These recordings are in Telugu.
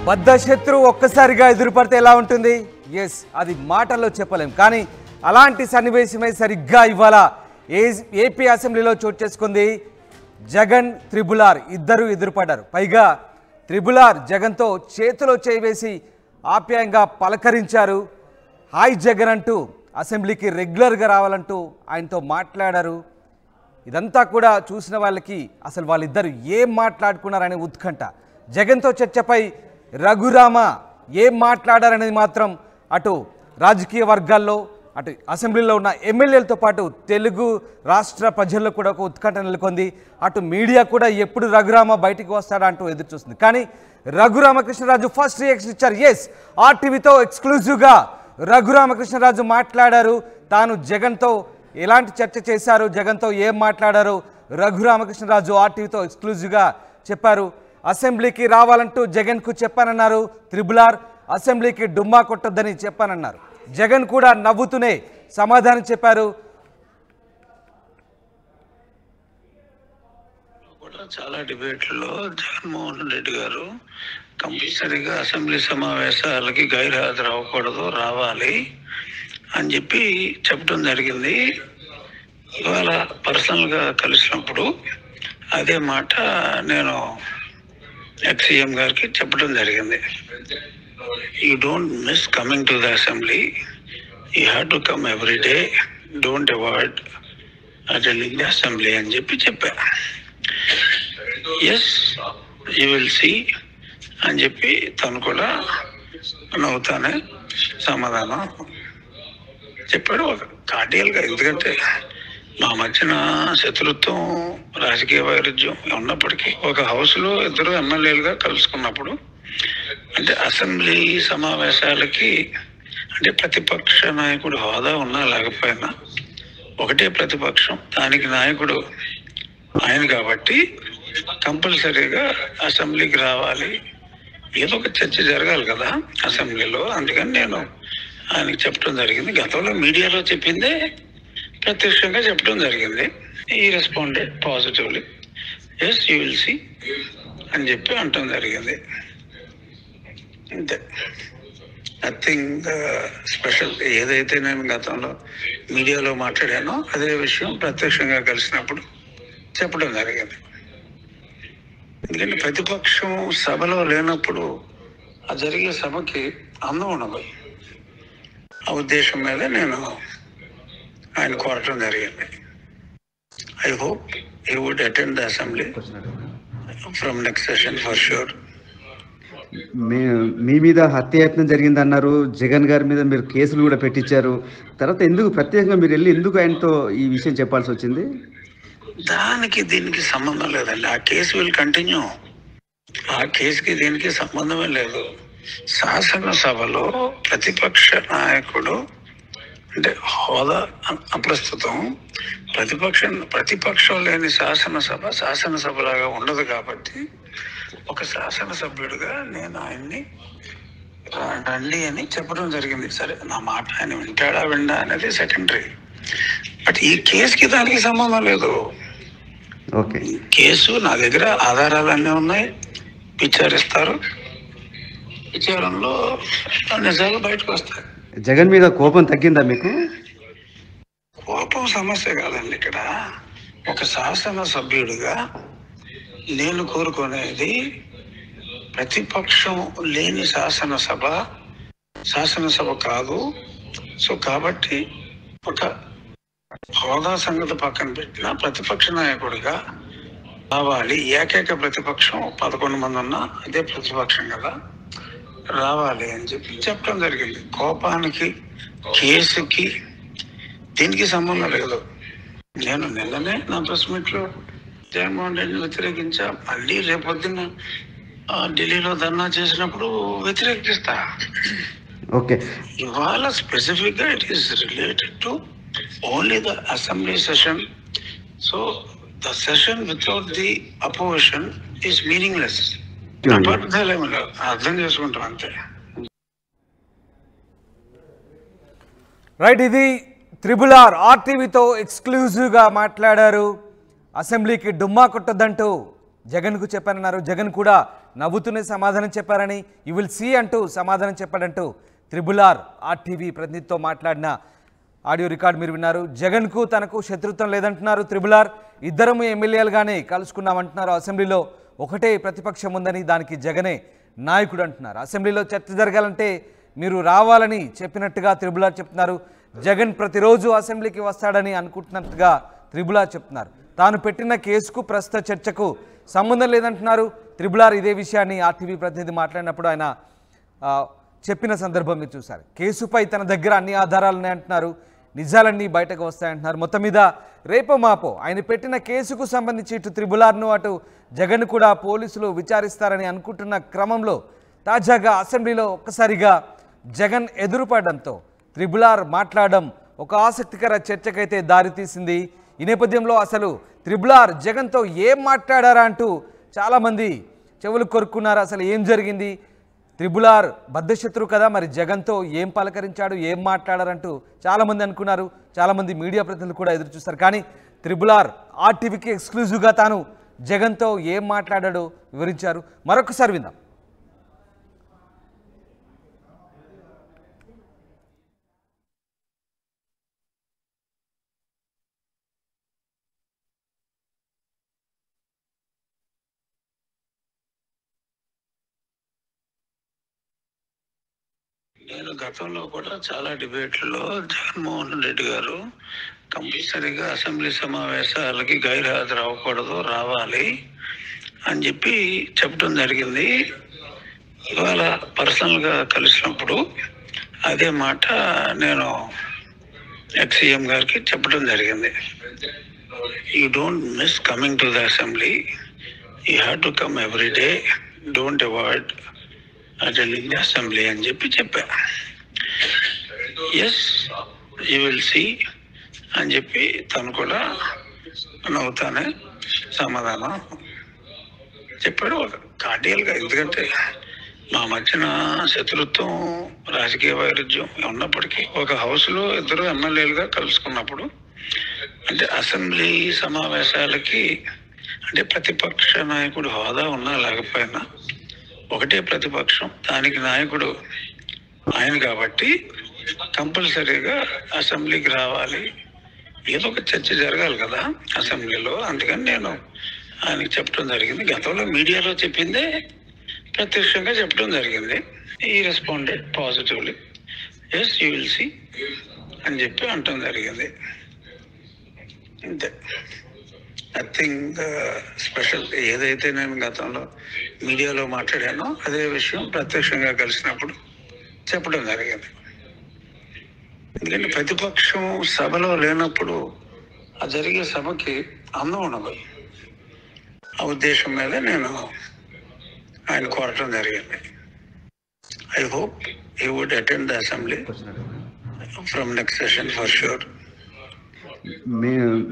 బద్ద శత్రువు ఒక్కసారిగా ఎదురుపడితే ఎలా ఉంటుంది? ఎస్, అది మాటల్లో చెప్పలేం. కానీ అలాంటి సన్నివేశమే సరిగ్గా ఇవాళ ఏపీ అసెంబ్లీలో చోటు చేసుకుంది. జగన్ త్రిబుల్-ఆర్ ఇద్దరు ఎదురుపడ్డారు. పైగా త్రిబుల్-ఆర్ జగన్తో చేతిలో చేయివేసి ఆప్యాయంగా పలకరించారు. హాయ్ జగన్ అంటూ అసెంబ్లీకి రెగ్యులర్గా రావాలంటూ ఆయనతో మాట్లాడారు. ఇదంతా కూడా చూసిన వాళ్ళకి అసలు వాళ్ళిద్దరు ఏం మాట్లాడుకున్నారనే ఉత్కంఠ. జగన్తో చర్చపై రఘురామ ఏం మాట్లాడారనేది మాత్రం అటు రాజకీయ వర్గాల్లో అటు అసెంబ్లీలో ఉన్న ఎమ్మెల్యేలతో పాటు తెలుగు రాష్ట్ర ప్రజల్లో కూడా ఒక ఉత్కంఠ నెలకొంది. అటు మీడియా కూడా ఎప్పుడు రఘురామ బయటికి వస్తాడా అంటూ ఎదురు చూస్తుంది. కానీ రఘురామకృష్ణరాజు ఫస్ట్ రియాక్షన్ ఇచ్చారు. ఎస్, ఆర్టీవీతో ఎక్స్క్లూజివ్గా రఘురామకృష్ణరాజు మాట్లాడారు. తాను జగన్తో ఎలాంటి చర్చ చేశారు, జగన్తో ఏం మాట్లాడారు రఘురామకృష్ణరాజు ఆర్టీవీతో ఎక్స్క్లూజివ్గా చెప్పారు. అసెంబ్లీకి రావాలంటూ జగన్కు చెప్పానన్నారు త్రిబుల్-ఆర్. అసెంబ్లీకి డుమ్మా కొట్టొద్దని చెప్పానన్నారు. జగన్ కూడా నవ్వుతూనే సమాధానం చెప్పారు. చాలా డిబేట్లలో జగన్మోహన్ రెడ్డి గారు కంపల్సరీగా అసెంబ్లీ సమావేశాలకి గైర్హాజరు అవ్వకూడదు, రావాలి అని చెప్పి చెప్పడం జరిగింది. ఇవాళ పర్సనల్గా కలిసినప్పుడు అదే మాట నేను ఎక్స్-సీఎం గారికి చెప్పడం జరిగింది. You don't miss coming to the assembly, you have to come every day, don't avoid attending the assembly అని చెప్పా. ఎస్, యూ విల్ సీ అని చెప్పి తను కూడా నవ్వుతానే సమాధానం చెప్పాడు. ఒక కార్డియల్గా, ఎందుకంటే మా మధ్యన శత్రుత్వం, రాజకీయ వైరుధ్యం ఉన్నప్పటికీ ఒక హౌస్లో ఇద్దరు ఎమ్మెల్యేలుగా కలుసుకున్నప్పుడు, అంటే అసెంబ్లీ సమావేశాలకి అంటే ప్రతిపక్ష నాయకుడు హోదా ఉన్నా లేకపోయినా ఒకటే ప్రతిపక్షం, దానికి నాయకుడు ఆయన కాబట్టి కంపల్సరీగా అసెంబ్లీకి రావాలి, ఏదో ఒక చర్చ జరగాలి కదా అసెంబ్లీలో. అందుకని నేను ఆయనకి చెప్పడం జరిగింది. గతంలో మీడియాలో చెప్పిందే ప్రత్యక్షంగా చెప్పడం జరిగింది. ఈ responded positively, yes you will see అని చెప్పి అంటం జరిగింది. అంతే, నథింగ్ స్పెషల్. ఏదైతే నేను గతంలో మీడియాలో మాట్లాడానో అదే విషయం ప్రత్యక్షంగా కలిసినప్పుడు చెప్పడం జరిగింది. ఎందుకంటే ప్రతిపక్షం సభలో లేనప్పుడు ఆ జరిగే సభకి అందం ఉండదు. ఆ ఉద్దేశం మీద నేను ఆయన కోరటం జరిగింది. I hope he would attend the assembly from next session for sure. మీ మీద హత్యాయత్నం జరిగిందన్నారు. జగన్ గారి మీద మీరు కేసులు కూడా పెట్టించారు. తర్వాత ఎందుకు ప్రత్యేకంగా మీరు వెళ్ళి ఎందుకు ఆయనతో ఈ విషయం చెప్పాల్సి వచ్చింది? దానికి దీనికి సంబంధం లేదండి. ఆ కేసు విల్ కంటిన్యూ. ఆ కేసుకి దీనికి సంబంధమే లేదు. శాసనసభలో ప్రతిపక్ష నాయకుడు అంటే హోదా అప్రస్తుతం. ప్రతిపక్షం లేని శాసనసభలాగా ఉండదు కాబట్టి ఒక శాసనసభ్యుడిగా నేను ఆయన్ని రండి అని చెప్పడం జరిగింది. సరే, నా మాట ఆయన వింటాడా విండా అనేది సెకండరీ. బట్ ఈ కేసుకి దానికి సంబంధం లేదు. ఓకే, కేసు నా దగ్గర ఆధారాలన్నీ ఉన్నాయి, విచారిస్తారు. విచారణలో నిజాలు బయటకు వస్తాయి. జగన్ మీద కోపం తగ్గిందా మీకు? కోపం సమస్య కాదండి. ఇక్కడ ఒక శాసనసభ్యుడిగా నేను కోరుకునేది ప్రతిపక్షం లేని శాసనసభ కాదు. సో కాబట్టి ఒక హోదా సంగతి పక్కన పెట్టిన ప్రతిపక్ష నాయకుడిగా రావాలి. ఏకైక ప్రతిపక్షం 11 మంది ఉన్నా అదే ప్రతిపక్షం కదా, రావాలి అని చెప్పి చెప్పడం జరిగింది. కోపానికి, కేసుకి దీనికి సంబంధం లేదు. నేను నిన్ననే నా ప్రెస్ మీట్లో జగన్మోహన్ రెడ్డిని వ్యతిరేకించా. మళ్ళీ రేపొద్దున ఢిల్లీలో ధర్నా చేసినప్పుడు వ్యతిరేకిస్తా. ఓకే, ఇవాళ స్పెసిఫిక్ గా it is related to only the assembly session. So the session without the opposition is meaningless. అబద్ధాలేమో అర్థం చేసుకుంటాం అంతే. రైట్, ఇది త్రిబుల్-ఆర్ ఆర్టీవీతో ఎక్స్క్లూజివ్గా మాట్లాడారు. అసెంబ్లీకి డుమ్మా కొట్టొద్దంటూ జగన్కు చెప్పానన్నారు. జగన్ కూడా నవ్వుతూనే సమాధానం చెప్పారని, యు విల్ సీ అంటూ సమాధానం చెప్పాడంటూ త్రిబుల్ ఆర్ టీవీ ప్రతినిధితో మాట్లాడిన ఆడియో రికార్డు మీరు విన్నారు. జగన్కు తనకు శత్రుత్వం లేదంటున్నారు త్రిబుల్ ఆర్. ఇద్దరము ఎమ్మెల్యేలుగానే కలుసుకున్నామంటున్నారు. అసెంబ్లీలో ఒకటే ప్రతిపక్షం ఉందని, దానికి జగనే నాయకుడు అంటున్నారు. అసెంబ్లీలో చర్చ జరగాలంటే మీరు రావాలని చెప్పినట్టుగా త్రిబుల్ ఆర్ చెప్తున్నారు. జగన్ ప్రతిరోజు అసెంబ్లీకి వస్తాడని అనుకుంటున్నట్టుగా త్రిబుల్ ఆర్ చెప్తున్నారు. తాను పెట్టిన కేసుకు ప్రస్తుత చర్చకు సంబంధం లేదంటున్నారు త్రిబుల్ ఆర్. ఇదే విషయాన్ని ఆర్టీవీ ప్రతినిధి మాట్లాడినప్పుడు ఆయన చెప్పిన సందర్భం మీరు చూశారు. కేసుపై తన దగ్గర అన్ని ఆధారాలు ఉన్నాయంటున్నారు, నిజాలన్నీ బయటకు వస్తాయంటున్నారు. మొత్తం మీద రేపో మాపో ఆయన పెట్టిన కేసుకు సంబంధించి ఇటు త్రిబుల్ ఆర్ను అటు జగన్ కూడా పోలీసులు విచారిస్తారని అనుకుంటున్న క్రమంలో తాజాగా అసెంబ్లీలో ఒక్కసారిగా జగన్ ఎదురుపడడంతో త్రిబుల్ ఆర్ మాట్లాడడం ఒక ఆసక్తికర చర్చకైతే దారితీసింది. ఈ నేపథ్యంలో అసలు త్రిబుల్ ఆర్ జగన్తో ఏం మాట్లాడారా అంటూ చాలామంది చెవులు కొరుక్కున్నారు. అసలు ఏం జరిగింది, త్రిబుల్ ఆర్ బద్ధశత్రువు కదా, మరి జగన్తో ఏం పలకరించాడు, ఏం మాట్లాడారంటూ చాలామంది అనుకున్నారు. చాలామంది మీడియా ప్రతినిధులు కూడా ఎదురు చూస్తారు. కానీ త్రిబుల్ ఆర్ ఆర్టీవీకి ఎక్స్క్లూజివ్గా తాను జగన్తో ఏం మాట్లాడాడో వివరించారు. మరొకసారి విందాం. నేను గతంలో కూడా చాలా డిబేట్లలో జగన్మోహన్ రెడ్డి గారు కంపల్సరీగా అసెంబ్లీ సమావేశాలకి గైర్హాజరు అవ్వకూడదు, రావాలి అని చెప్పి చెప్పడం జరిగింది. ఇవాళ పర్సనల్గా కలిసినప్పుడు అదే మాట నేను ఎక్స్-సీఎం గారికి చెప్పడం జరిగింది. You don't miss coming to the assembly, you have to come every day, don't avoid attending the assembly అని చెప్పా. ఎస్ యూ విల్ సీ అని చెప్పి తను కూడా నవ్వుతానే సమాధానం చెప్పాడు. ఒక కార్డియల్గా, ఎందుకంటే మా మధ్యన శత్రుత్వం, రాజకీయ వైరుధ్యం ఉన్నప్పటికీ ఒక హౌస్లో ఇద్దరు ఎమ్మెల్యేలుగా కలుసుకున్నప్పుడు, అంటే అసెంబ్లీ సమావేశాలకి అంటే ప్రతిపక్ష నాయకుడు హోదా ఉన్నా లేకపోయినా ఒకటే ప్రతిపక్షం, దానికి నాయకుడు ఆయన కాబట్టి కంపల్సరీగా అసెంబ్లీకి రావాలి, ఏదో ఒక చర్చ జరగాలి కదా అసెంబ్లీలో. అందుకని నేను ఆయనకి చెప్పడం జరిగింది. గతంలో మీడియాలో చెప్పిందే ప్రత్యక్షంగా చెప్పడం జరిగింది. ఈ responded positively, yes you will see అని చెప్పి అంటం జరిగింది. అంతే, నథింగ్ స్పెషల్. ఏదైతే నేను గతంలో మీడియాలో మాట్లాడానో అదే విషయం ప్రత్యక్షంగా కలిసినప్పుడు చెప్పడం జరిగింది. ఎందుకంటే ప్రతిపక్షం సభలో లేనప్పుడు ఆ జరిగే సభకి అందం ఉండదు. ఆ ఉద్దేశం మీద నేను ఆయన కోరటం జరిగింది. I hope you would attend the assembly from next session for sure.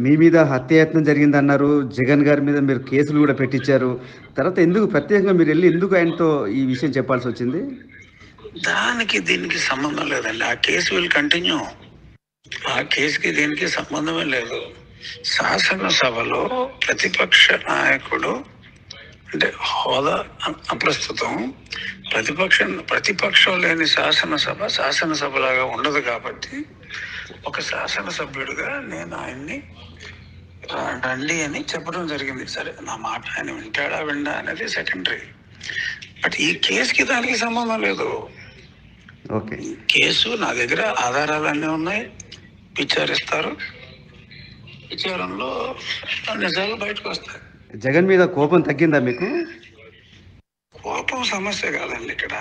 మీ మీద హత్యాయత్నం జరిగిందన్నారు. జగన్ గారి మీద మీరు కేసులు కూడా పెట్టించారు. తర్వాత ఎందుకు ప్రత్యేకంగా మీరు వెళ్ళి ఎందుకు ఆయనతో ఈ విషయం చెప్పాల్సి వచ్చింది? దానికి దీనికి సంబంధం లేదండి. ఆ కేసు విల్ కంటిన్యూ. ఆ కేసుకి దీనికి సంబంధమే లేదు. శాసనసభలో ప్రతిపక్ష నాయకుడు అంటే హోదా అప్రస్తుతం. ప్రతిపక్షం లేని శాసనసభలాగా ఉండదు కాబట్టి ఒక శాసనసభ్యుడిగా నేను ఆయన్ని రండి అని చెప్పడం జరిగింది. సరే, నా మాట ఆయన విండా అనేది సెకండరీ. బట్ ఈ కేసుకి దానికి సంబంధం లేదు. ఓకే, కేసు నా దగ్గర ఆధారాలన్నీ ఉన్నాయి, విచారిస్తారు. విచారంలో నిజాలు బయటకు వస్తాయి. జగన్ మీద కోపం తగ్గిందా మీకు? కోపం సమస్య కాదండి. ఇక్కడ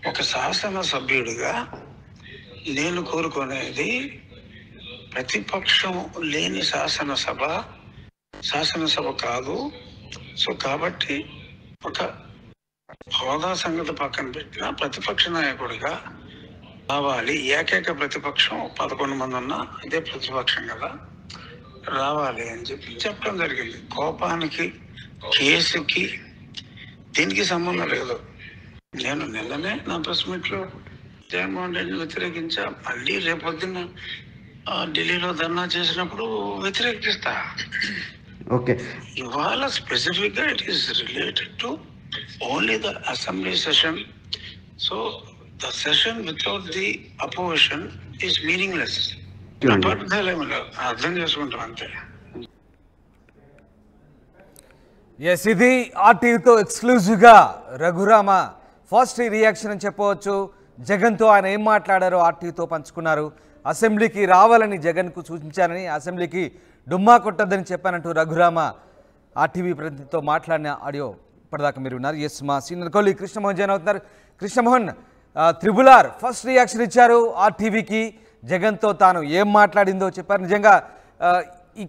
ఒక శాసనసభ్యుడిగా నేను కోరుకునేది ప్రతిపక్షం లేని శాసనసభ కాదు. సో కాబట్టి ఒక హోదా సంగతి పక్కన పెట్టిన ప్రతిపక్ష నాయకుడిగా రావాలి. ఏకైక ప్రతిపక్షం 11 మంది ఉన్నా ఇదే ప్రతిపక్షం కదా, రావాలి అని చెప్పడం జరిగింది. కోపానికి, కేసుకి దీనికి సంబంధం లేదు. నేను నిన్ననే నా ప్రెస్ మీట్లో జగన్మోహన్ రెడ్డిని వ్యతిరేకించా. మళ్ళీ రేపొద్దున ఢిల్లీలో ధర్నా చేసినప్పుడు వ్యతిరేకిస్తా. ఓకే. ఇవాళ స్పెసిఫిక్ గా it is related to only the assembly session. So the session without the opposition is meaningless. అర్థం చేసుకుంటాం అంతే. ఎస్, ఇది ఆర్టీవీతో ఎక్స్క్లూజివ్గా రఘురామ ఫస్ట్ రియాక్షన్ అని చెప్పవచ్చు. జగన్తో ఆయన ఏం మాట్లాడారో ఆర్టీవీతో పంచుకున్నారు. అసెంబ్లీకి రావాలని జగన్కు సూచించానని, అసెంబ్లీకి డుమ్మా కొట్టద్దని చెప్పానంటూ రఘురామ ఆర్టీవీ ప్రతినిధితో మాట్లాడిన ఆడియో ఇప్పటిదాకా మీరు ఉన్నారు. ఎస్, మా సీనియర్ కోహ్లీ కృష్ణమోహన్ జాయిన్ అవుతున్నారు. Krishnamohan, triple R first reaction ఇచ్చారు ఆర్టీవీకి. జగన్తో తాను ఏం మాట్లాడిందో చెప్పారు. నిజంగా ఈ